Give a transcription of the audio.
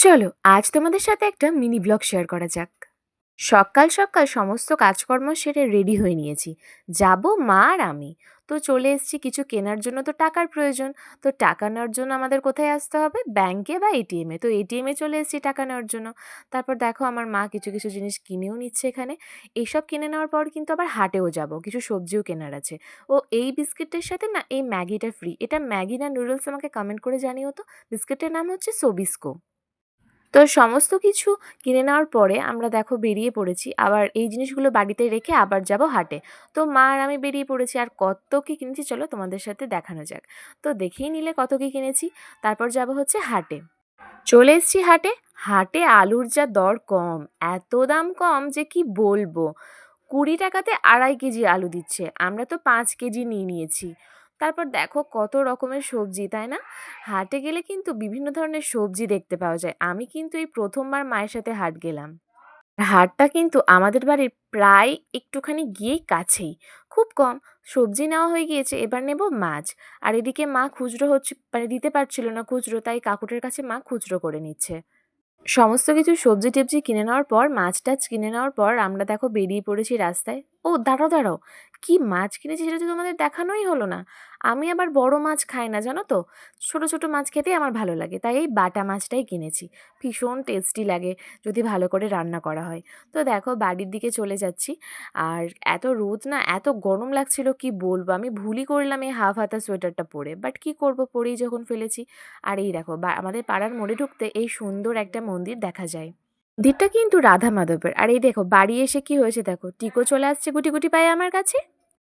চলো আজ তোমাদের সাথে একটা মিনি ব্লগ শেয়ার করা যাক। সকাল সকাল সমস্ত কাজকর্ম সেরে রেডি হয়ে নিয়েছি, যাব মা আর আমি। তো চলে এসেছি, কিছু কেনার জন্য তো টাকার প্রয়োজন। তো টাকা নেওয়ার জন্য আমাদের কোথায় আসতে হবে? ব্যাংকে বা এটিএমে। তো এটিএমে চলে এসেছি টাকা নেওয়ার জন্য। তারপর দেখো আমার মা কিছু কিছু জিনিস কিনেও নিচ্ছে এখানে। এইসব কিনে নেওয়ার পর কিন্তু আবার হাটেও যাব, কিছু সবজিও কেনার আছে। ও এই বিস্কিটের সাথে না এই ম্যাগিটা ফ্রি। এটা ম্যাগি না নুডলস আমাকে কমেন্ট করে জানিও তো। বিস্কিটের নাম হচ্ছে সোবিস্কো। তো সমস্ত কিছু কিনে নেওয়ার পরে আমরা দেখো বেরিয়ে পড়েছি, আবার এই জিনিসগুলো বাড়িতে রেখে আবার যাব হাটে। তো মা আর আমি বেরিয়ে পড়েছি, আর কত কি কিনেছি চলো তোমাদের সাথে দেখানো যাক। তো দেখেই নিলে কত কি কিনেছি। তারপর যাব হচ্ছে হাটে। চলে এসেছি হাটে। হাটে আলুর যা দর কম, এত দাম কম যে কি বলবো। 20 টাকাতে 2.5 কেজি আলু দিচ্ছে, আমরা তো 5 কেজি নিয়ে নিয়েছি। তারপর দেখো কত রকমের সবজি, তাই না? হাটে গেলে কিন্তু বিভিন্ন ধরনের সবজি দেখতে পাওয়া যায়। আমি কিন্তু এই প্রথমবার মায়ের সাথে হাট গেলাম। হাটটা কিন্তু আমাদের বাড়ির প্রায় একটুখানি গিয়েই কাছেই, খুব কম। সবজি নেওয়া হয়ে গিয়েছে, এবার নেব মাছ। আর এদিকে মা খুচরো হচ্ছে মানে দিতে পারছিল না খুচরো, তাই কাকুটার কাছে মা খুচরো করে নিচ্ছে। সমস্ত কিছু সবজি টবজি কিনে নেওয়ার পর, মাছ টাছ কিনে নেওয়ার পর আমরা দেখো বেরিয়ে পড়েছি রাস্তায়। ও দাঁড়াও দাঁড়াও, কি মাছ কিনেছি সেটা তো তোমাদের দেখানোই হলো না। আমি আবার বড় মাছ খাই না জানো তো, ছোট ছোট মাছ খেতেই আমার ভালো লাগে, তাই এই বাটা মাছটাই কিনেছি। ভীষণ টেস্টি লাগে যদি ভালো করে রান্না করা হয়। তো দেখো বাড়ির দিকে চলে যাচ্ছি। আর এত রোদ না, এত গরম লাগছিল কি বলবো, আমি ভুলই করলাম এই হাফ হাতা সোয়েটারটা পরে, বাট কি করব, পরেই যখন ফেলেছি। আর এই দেখো আমাদের পাড়ার মোড়ে ঢুকতে এই সুন্দর একটা মন্দির দেখা যায়। মন্দিরটা কিন্তু রাধা মাধবের। আর এই দেখো বাড়ি এসে কি হয়েছে দেখো, টিকো চলে আসছে গুটি গুটি পায়ে আমার কাছে।